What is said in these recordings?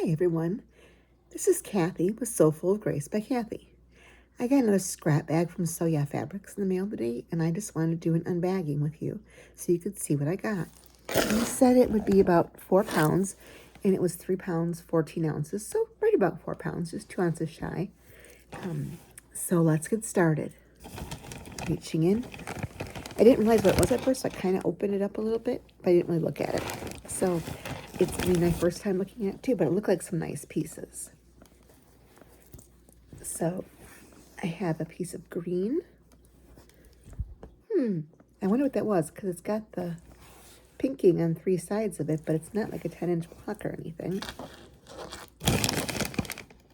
Hi everyone, this is Kathy with Soulful of Grace by Kathy. I got another scrap bag from So Yeah Fabrics in the mail today, and I just wanted to do an unbagging with you so you could see what I got. He said it would be about 4 pounds, and it was 3 pounds 14 ounces, so right about 4 pounds, just 2 ounces shy. So let's get started. Reaching in. I didn't realize what it was at first, so I kind of opened it up a little bit, but I didn't really look at it. So it's gonna be my first time looking at it too, but it looked like some nice pieces. So I have a piece of green. I wonder what that was, because it's got the pinking on 3 sides of it, but it's not like a 10-inch block or anything.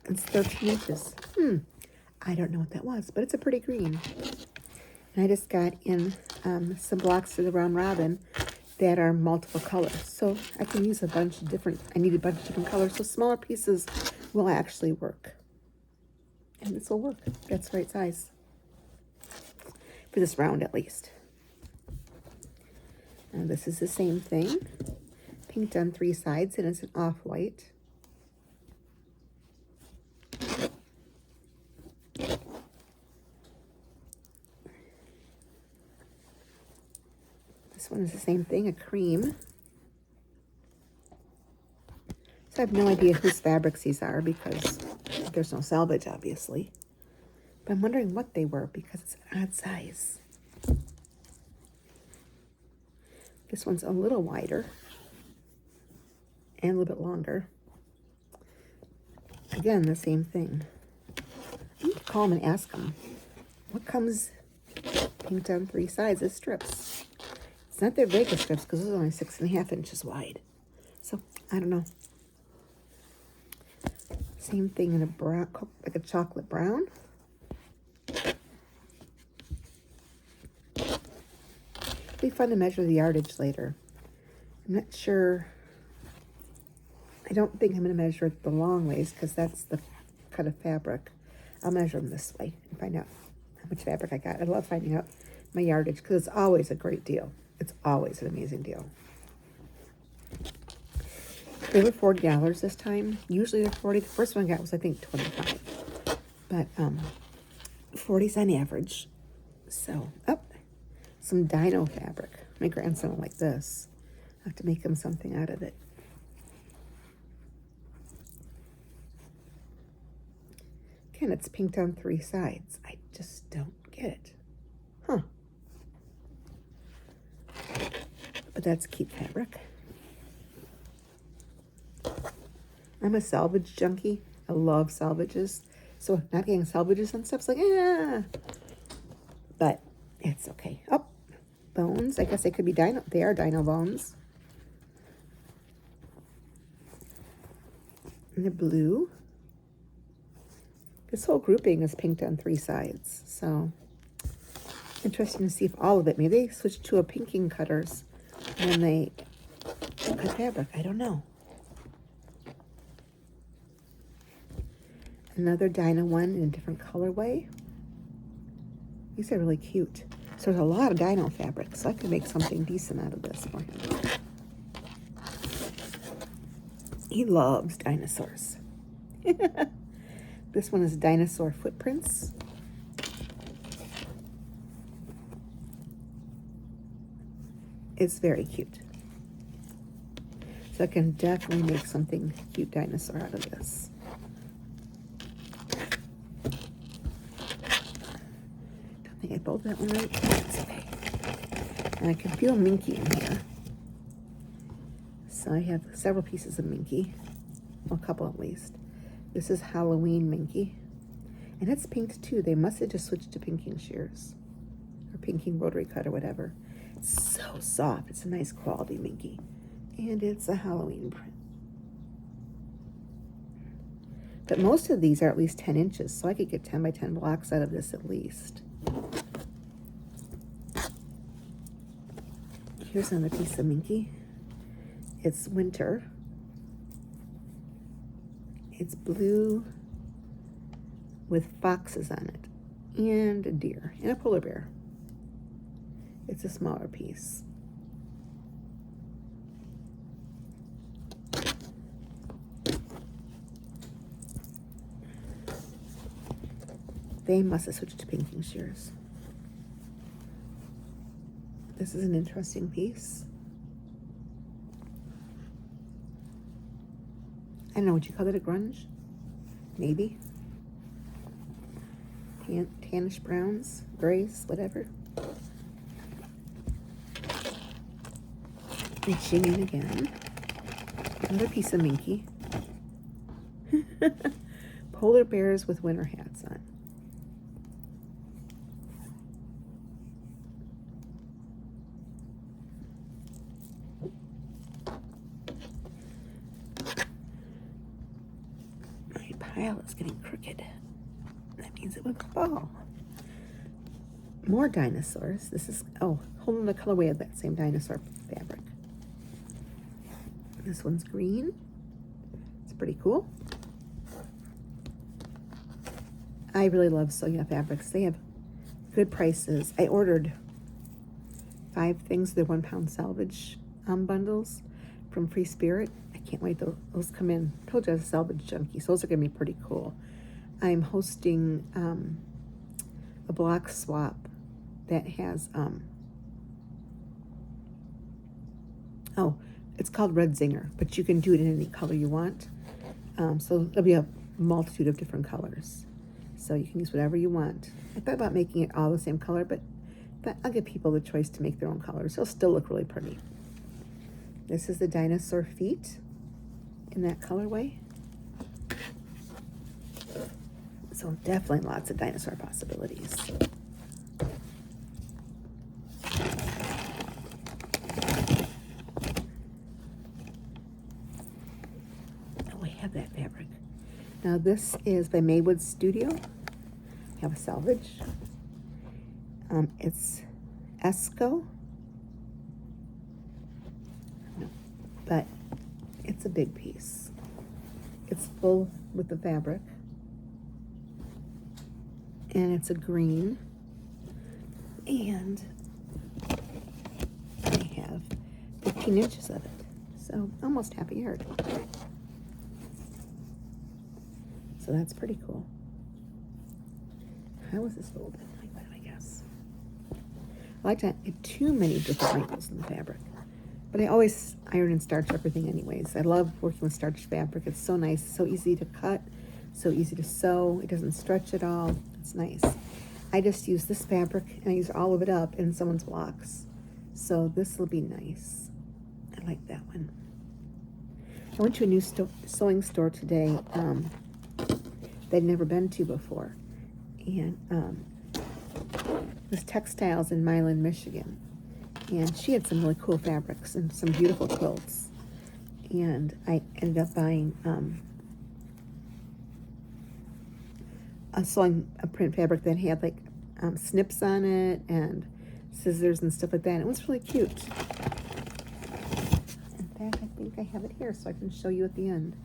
It's 13 inches. I don't know what that was, but it's a pretty green. And I just got in some blocks for the round robin that are multiple colors. So I can use a bunch of different, I need a bunch of different colors, so smaller pieces will actually work. And this will work. That's the right size. For this round at least. Now this is the same thing. Pinked on 3 sides, and it's an off-white. This one is the same thing, a cream. So I have no idea whose fabrics these are because there's no salvage, obviously. But I'm wondering what they were because it's an odd size. This one's a little wider and a little bit longer. Again, the same thing. I need to call them and ask them, what comes pinked on 3 sides as strips? It's not their Vegas strips because it's only 6.5 inches wide. So, I don't know. Same thing in a brown, like a chocolate brown. It'll be fun to measure the yardage later. I'm not sure. I don't think I'm going to measure it the long ways because that's the cut of fabric. I'll measure them this way and find out how much fabric I got. I love finding out my yardage because it's always a great deal. It's always an amazing deal. They were $40 this time. Usually they're 40. The first one I got was, I think, 25. But 40's on average. So, some dino fabric. My grandson will like this. I have to make him something out of it. Again, it's pinked on 3 sides. I just don't get it. But that's cute fabric. I'm a salvage junkie. I love salvages. So not getting salvages and stuff's like, but it's okay. Oh, bones. I guess they could be dino. They are dino bones. And they're blue. This whole grouping is pinked on 3 sides. So interesting to see if all of it, maybe they switched to a pinking cutters when they cut fabric. I don't know. Another dino one in a different colorway. These are really cute. So there's a lot of dino fabric, so I could make something decent out of this for him. He loves dinosaurs. This one is dinosaur footprints. It's very cute. So I can definitely make something cute dinosaur out of this. Don't think I folded that one right. That's okay. And I can feel minky in here. So I have several pieces of minky. Well, a couple at least. This is Halloween minky. And it's pinked too. They must have just switched to pinking shears. Or pinking rotary cut or whatever. It's so soft. It's a nice quality minky. And it's a Halloween print. But most of these are at least 10 inches. So I could get 10 by 10 blocks out of this at least. Here's another piece of minky. It's winter. It's blue with foxes on it and a deer and a polar bear. It's a smaller piece. They must have switched to pinking shears. This is an interesting piece. I don't know, would you call it a grunge? Maybe. Tannish browns, grays, whatever. Reaching in again. Another piece of minky. Polar bears with winter hats on. My pile is getting crooked. That means it would fall. More dinosaurs. This is, oh, holding the colorway of that same dinosaur fabric. This one's green. It's pretty cool. I really love Soya fabrics. They have good prices. I ordered 5 things, the 1 pound salvage bundles from Free Spirit. I can't wait till those come in. I told you I was a salvage junkie, so those are gonna be pretty cool. I'm hosting a block swap that has, oh, it's called Red Zinger, but you can do it in any color you want. So there'll be a multitude of different colors. So you can use whatever you want. I thought about making it all the same color, but I'll give people the choice to make their own colors. It'll still look really pretty. This is the dinosaur feet in that colorway. So definitely lots of dinosaur possibilities. Oh, I have that fabric. Now this is by Maywood Studio. I have a salvage. It's Esco. No, but it's a big piece. It's full with the fabric. And it's a green. And I have 15 inches of it. So almost half a yard. So that's pretty cool. How is this folded? Like that, I guess. I like to get too many different wrinkles in the fabric. But I always iron and starch everything anyways. I love working with starched fabric. It's so nice, so easy to cut, so easy to sew. It doesn't stretch at all. It's nice. I just use this fabric and I use all of it up in someone's blocks. So this will be nice. I like that one. I went to a new sewing store today that I'd never been to before. And it was Textiles in Milan, Michigan. And she had some really cool fabrics and some beautiful quilts. And I ended up buying a print fabric that had like snips on it and scissors and stuff like that. And it was really cute. In fact, I think I have it here so I can show you at the end.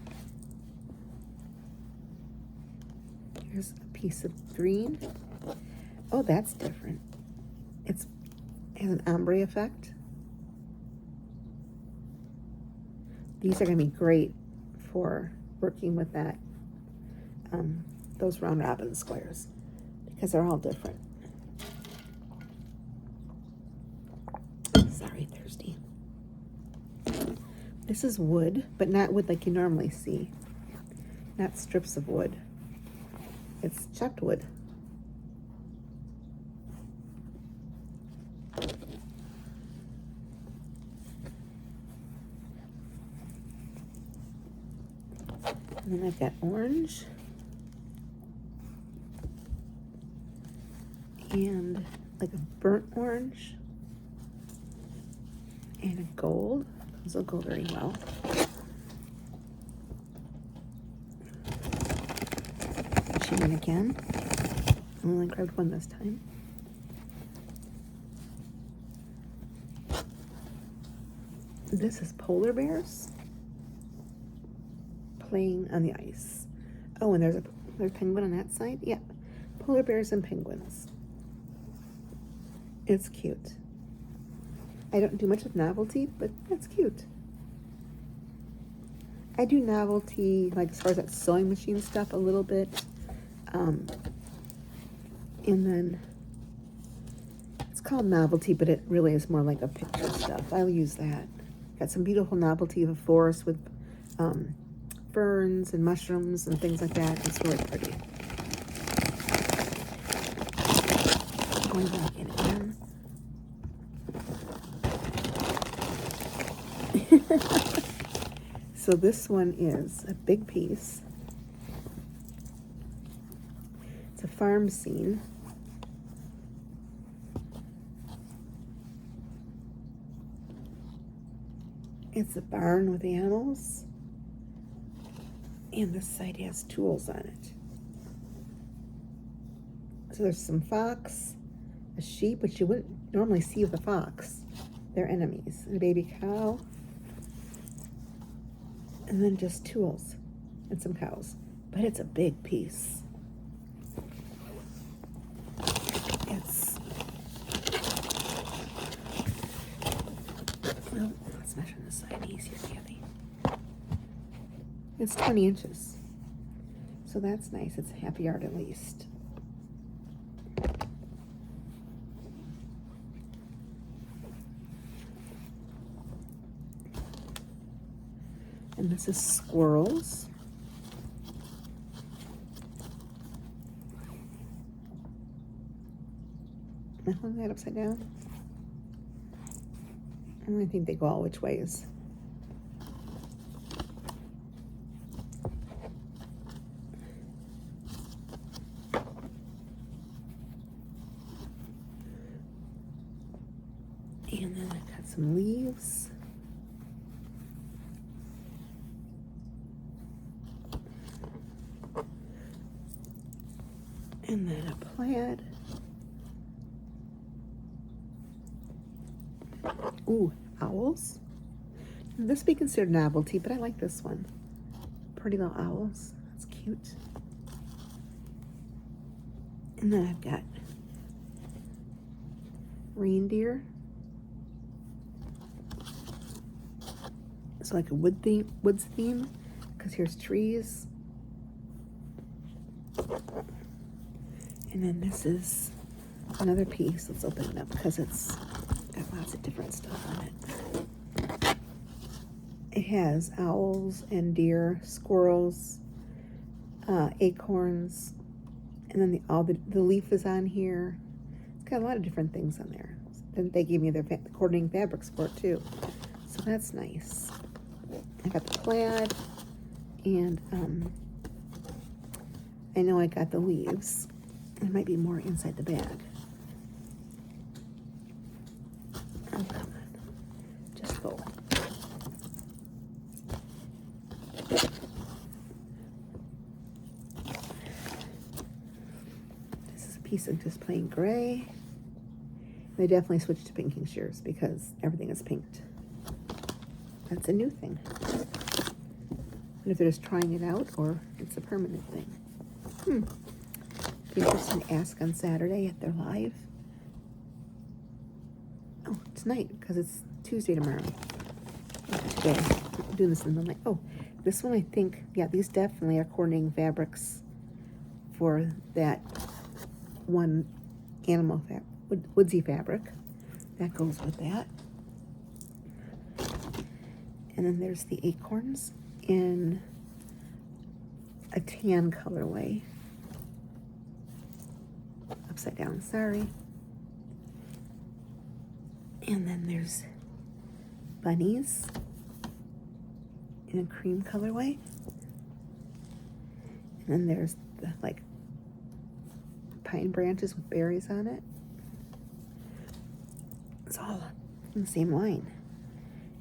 Here's a piece of green. Oh, that's different. It has an ombre effect. These are going to be great for working with that, those round robin squares, because they're all different. Sorry, thirsty. This is wood, but not wood like you normally see. Not strips of wood. It's chucked wood. And then I've got orange and like a burnt orange and a gold. Those will go very well. Reaching in again. I only grabbed one this time. This is polar bears playing on the ice. Oh, and there's a penguin on that side. Yeah, polar bears and penguins. It's cute. I don't do much with novelty, but that's cute. I do novelty, like as far as that sewing machine stuff, a little bit. And then it's called Novelty, but it really is more like a picture stuff. I'll use that. Got some beautiful Novelty of a forest with ferns and mushrooms and things like that. It's really pretty. Going back in again. So this one is a big piece. It's a farm scene. It's a barn with animals. And this side has tools on it. So there's some fox, a sheep, which you wouldn't normally see with a fox. They're enemies. And a baby cow. And then just tools and some cows. But it's a big piece. It's, well, let's measure this side easier, Kathy. It's 20 inches. So that's nice. It's a half yard at least. And this is squirrels. Am I holding that upside down? I think they go all which ways. And then I've got some leaves. And then a plaid. Ooh, owls. This would be considered Novelty, but I like this one. Pretty little owls. That's cute. And then I've got reindeer. It's like a woods theme, because here's trees. And then this is another piece. Let's open it up because it's got lots of different stuff on it. It has owls and deer, squirrels, acorns, and then the leaf is on here. It's got a lot of different things on there. Then they gave me their coordinating fabrics for it too, so that's nice. I got the plaid, and I know I got the leaves. There might be more inside the bag. Oh, come on. Just go. This is a piece of just plain gray. They definitely switched to pinking shears because everything is pinked. That's a new thing. And if they're just trying it out or it's a permanent thing. Be interesting to ask on Saturday at their live. Oh, tonight, because it's Tuesday tomorrow. Today. I'm doing this in the night. Oh, this one I think, yeah, these definitely are coordinating fabrics for that one animal woodsy fabric. That goes with that. And then there's the acorns in a tan colorway. Upside down, sorry. And then there's bunnies in a cream colorway. And then there's the like pine branches with berries on it. It's all in the same line.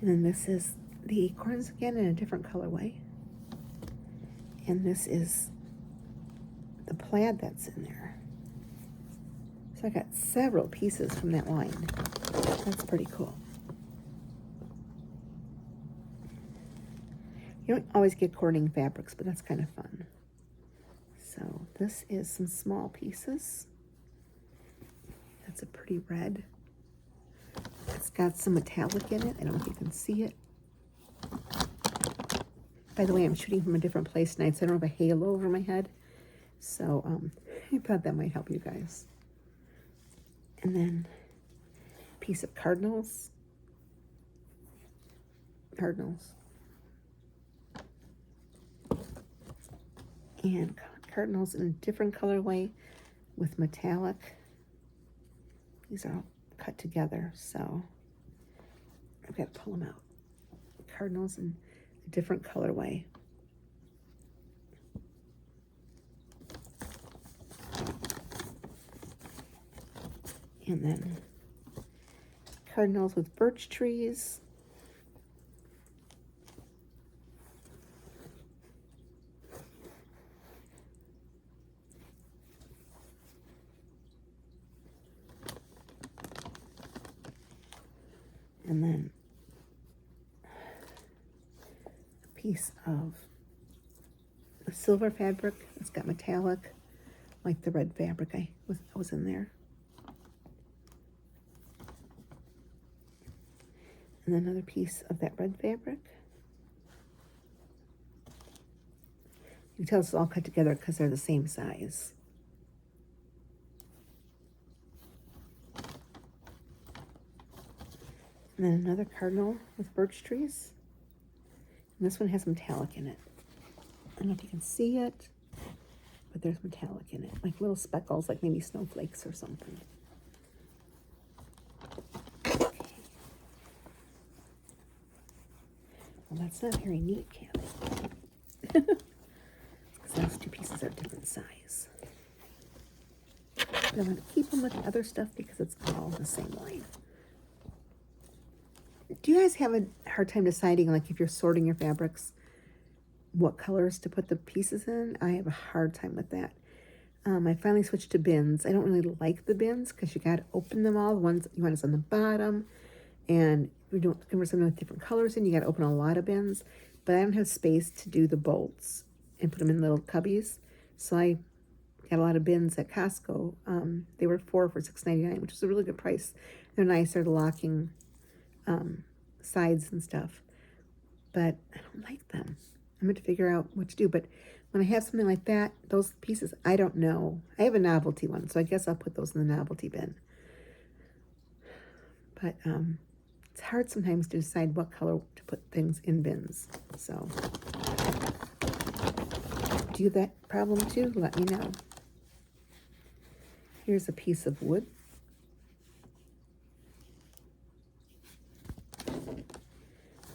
And then this is the acorns again in a different colorway. And this is the plaid that's in there. So I got several pieces from that line. That's pretty cool. You don't always get coordinating fabrics, but that's kind of fun. So this is some small pieces. That's a pretty red. It's got some metallic in it. I don't know if you can see it. By the way, I'm shooting from a different place tonight, so I don't have a halo over my head. So I thought that might help you guys. And then a piece of cardinals. And cardinals in a different colorway with metallic. These are all cut together, so I've got to pull them out. Cardinals in a different colorway. And then cardinals with birch trees. And then a piece of the silver fabric. It's got metallic, like the red fabric I was in there. And then another piece of that red fabric. You can tell it's all cut together because they're the same size. And then another cardinal with birch trees. And this one has metallic in it. I don't know if you can see it, but there's metallic in it, like little speckles, like maybe snowflakes or something. Okay. Well, that's not very neat, Kathy. Because those two pieces are different size. But I'm going to keep them with the other stuff because it's all the same line. Do you guys have a hard time deciding, like if you're sorting your fabrics, what colors to put the pieces in? I have a hard time with that. I finally switched to bins. I don't really like the bins because you got to open them all. The ones you want is on the bottom. And if you don't convert something with different colors in, you got to open a lot of bins. But I don't have space to do the bolts and put them in little cubbies. So I got a lot of bins at Costco. They were 4 for $6.99, which is a really good price. They're nice. They're locking sides and stuff. But I don't like them. I'm going to figure out what to do. But when I have something like that, those pieces, I don't know. I have a novelty one, so I guess I'll put those in the novelty bin. But it's hard sometimes to decide what color to put things in bins. So do you have that problem too? Let me know. Here's a piece of wood.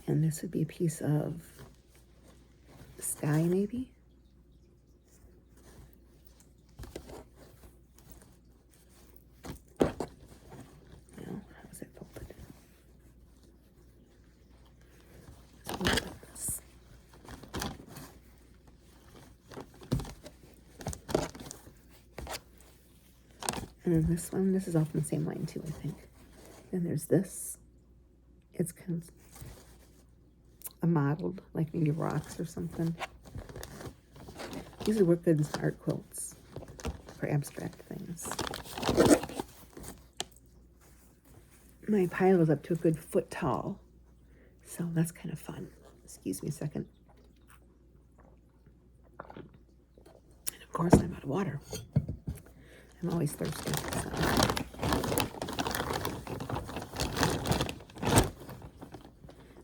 And this would be a piece of sky, maybe. No, how is it folded? Like this. And then this one, this is all from the same line too, I think. Then there's this. It's kind of a mottled, like maybe rocks or something. These would work good in some art quilts for abstract things. My pile is up to a good foot tall, so that's kind of fun. Excuse me a second. And of course, I'm out of water. I'm always thirsty. So.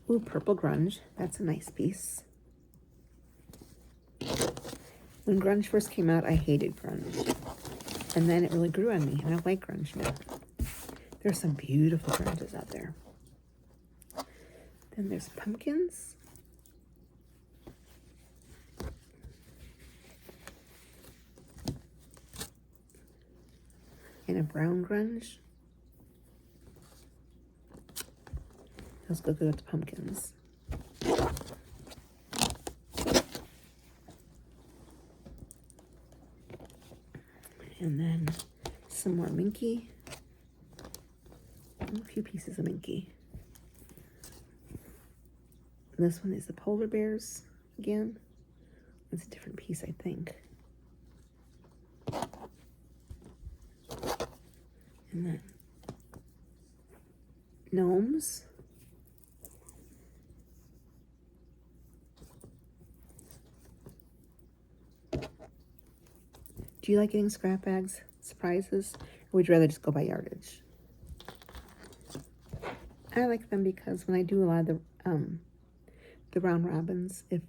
Ooh, purple grunge. That's a nice piece. When grunge first came out, I hated grunge. And then it really grew on me, and I like grunge now. There's some beautiful grunges out there. Then there's pumpkins. And a brown grunge. Those go good with the pumpkins. And then some more minky. A few pieces of minky. This one is the polar bears again. It's a different piece, I think. And then gnomes. Do you like getting scrap bags, surprises? Or would you rather just go by yardage? I like them because when I do a lot of the round robins, if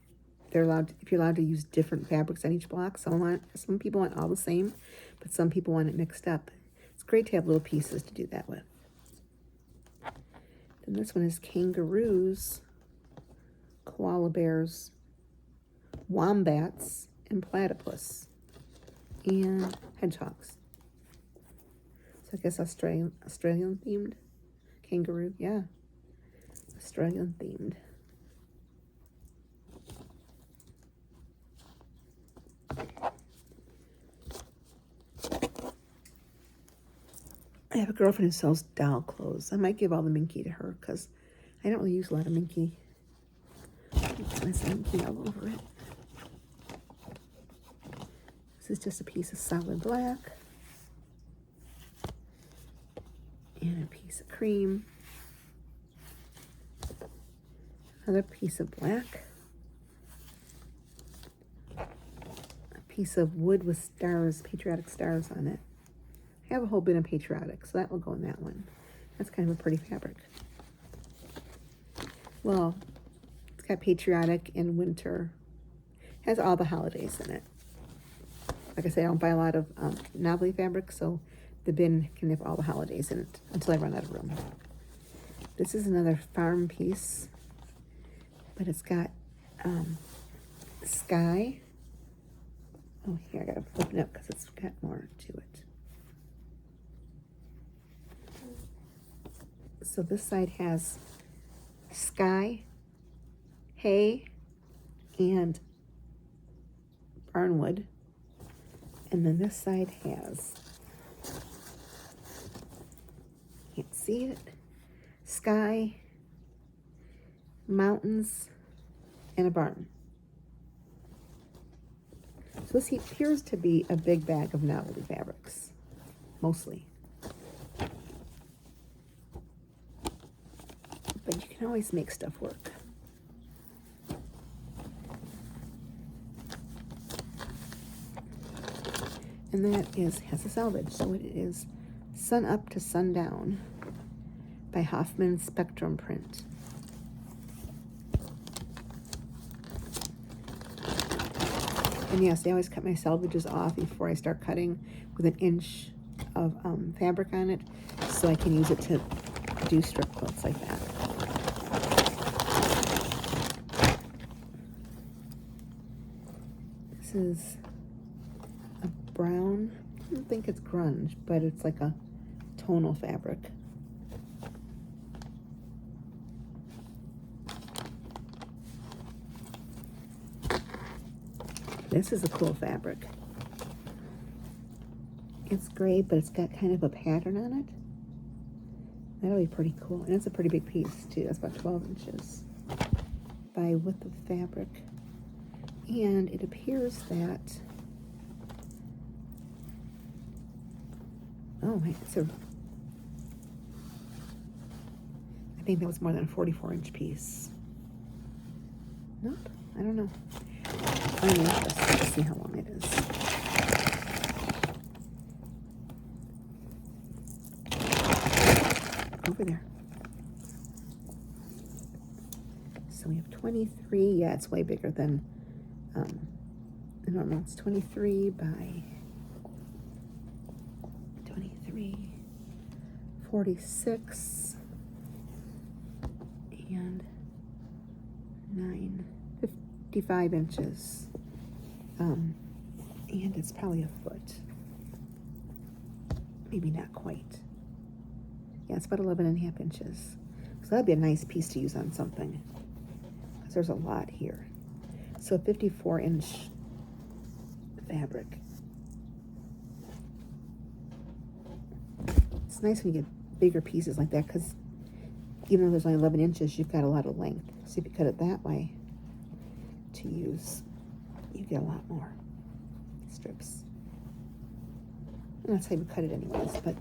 you're allowed to use different fabrics on each block, some people want all the same, but some people want it mixed up. It's great to have little pieces to do that with. Then this one is kangaroos, koala bears, wombats, and platypus, and hedgehogs. So I guess Australian themed. Kangaroo, yeah. Australian themed. I have a girlfriend who sells doll clothes. I might give all the minky to her because I don't really use a lot of minky. It's minky all over it. This is just a piece of solid black. And a piece of cream. Another piece of black. A piece of wood with stars, patriotic stars on it. I have a whole bin of patriotic, so that will go in that one. That's kind of a pretty fabric. Well, it's got patriotic and winter. It has all the holidays in it. Like I say, I don't buy a lot of novelty fabric, so the bin can have all the holidays in it until I run out of room. This is another farm piece, but it's got sky. Oh, here, I gotta flip it up because it's got more to it. So this side has sky, hay, and barnwood. And then this side has, can't see it, sky, mountains, and a barn. So this appears to be a big bag of novelty fabrics, mostly. But you can always make stuff work. And that has a salvage. So it is Sun Up to Sundown by Hoffman Spectrum Print. And yes, I always cut my salvages off before I start cutting with an inch of fabric on it, so I can use it to do strip quilts like that. This is a brown, I don't think it's grunge, but it's like a tonal fabric. This is a cool fabric. It's gray, but it's got kind of a pattern on it. That'll be pretty cool. And it's a pretty big piece, too. That's about 12 inches by width of fabric. And it appears that, oh, it's a, I think that was more than a 44-inch piece. Nope, I don't know. I'm interested to see how long it is. Over there. So we have 23. Yeah, it's way bigger than the normal. It's 23 by 23, 46, and 9, 55 inches. And it's probably a foot. Maybe not quite. Yeah, it's about 11.5 inches. So that'd be a nice piece to use on something, because there's a lot here. So 54-inch fabric. It's nice when you get bigger pieces like that, because even though there's only 11 inches, you've got a lot of length. So if you cut it that way to use, you get a lot more strips. And that's how you cut it anyways, but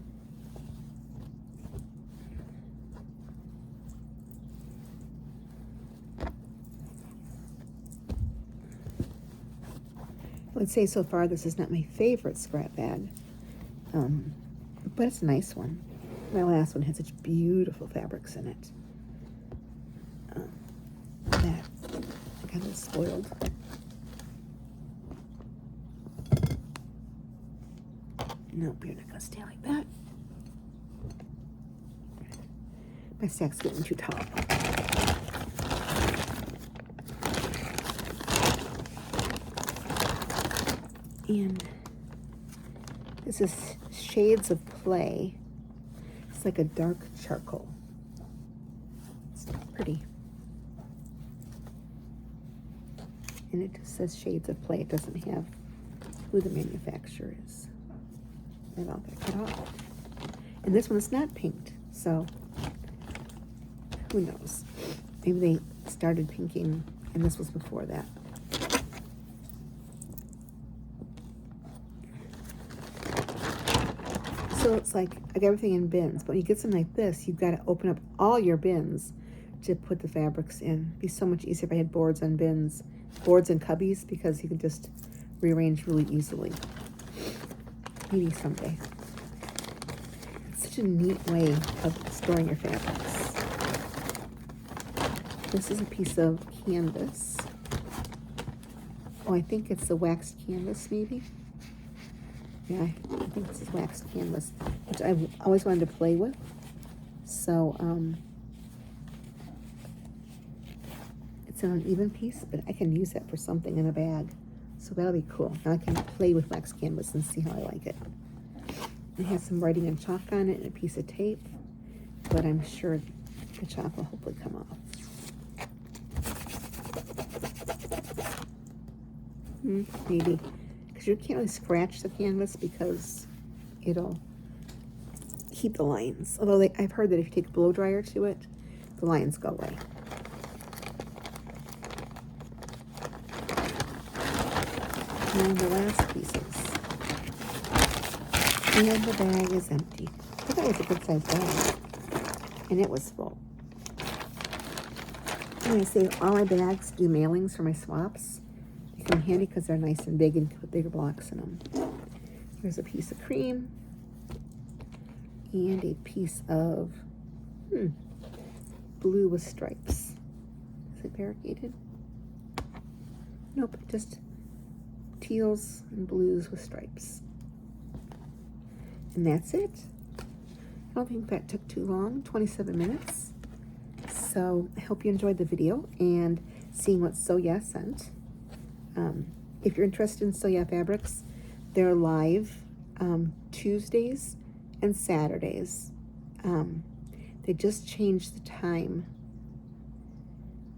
I would say so far this is not my favorite scrap bag. but it's a nice one. My last one had such beautiful fabrics in it. That kind of spoiled. Nope, you're not gonna stay like that. My stack's getting too tall. And this is Shades of Play. It's like a dark charcoal. It's pretty. And it just says Shades of Play. It doesn't have who the manufacturer is. And I'll back it off. And this one is not pinked, so who knows? Maybe they started pinking and this was before that. So it's like I got everything in bins, but when you get something like this, you've got to open up all your bins to put the fabrics in. It'd be so much easier if I had boards on bins, boards and cubbies, because you can just rearrange really easily. Maybe someday. It's such a neat way of storing your fabrics. This is a piece of canvas. Oh, I think it's the waxed canvas, maybe. Yeah, I think this is waxed canvas, which I've always wanted to play with. So, it's an uneven piece, but I can use that for something in a bag. So that'll be cool. Now I can play with waxed canvas and see how I like it. It has some writing and chalk on it and a piece of tape, but I'm sure the chalk will hopefully come off. Maybe. Because you can't really scratch the canvas because it'll keep the lines. Although I've heard that if you take a blow dryer to it, the lines go away. And the last pieces. And the bag is empty. I thought it was a good sized bag. And it was full. And I say all my bags do mailings for my swaps. They come handy because they're nice and big and put bigger blocks in them. Here's a piece of cream. And a piece of blue with stripes. Is it variegated? Nope, just teals and blues with stripes. And that's it. I don't think that took too long, 27 minutes. So I hope you enjoyed the video and seeing what So Yeah sent. If you're interested in So Yeah fabrics, they're live Tuesdays and Saturdays. They just changed the time.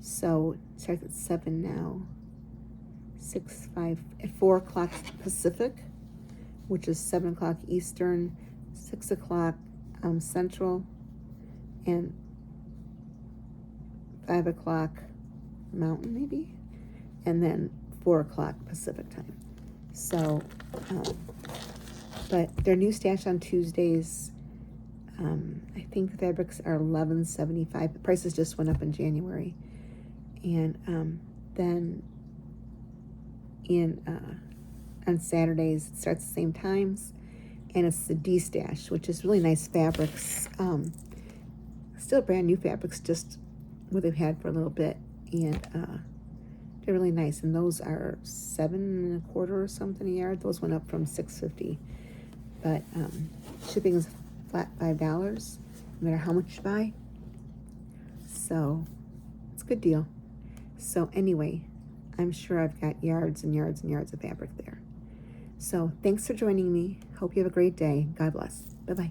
So it starts at 7 now. 4 o'clock Pacific, which is 7 o'clock Eastern, 6 o'clock Central, and 5 o'clock Mountain maybe, and then 4 o'clock Pacific time. So, but their new stash on Tuesdays, I think the fabrics are $11.75. The prices just went up in January. And then on Saturdays, it starts the same times, and it's the Destash, which is really nice fabrics. Still brand new fabrics, just what they've had for a little bit, and they're really nice. And those are $7.25 or something a yard. Those went up from $6.50, but shipping is flat $5, no matter how much you buy. So it's a good deal. So anyway, I'm sure I've got yards and yards and yards of fabric there. So thanks for joining me. Hope you have a great day. God bless. Bye-bye.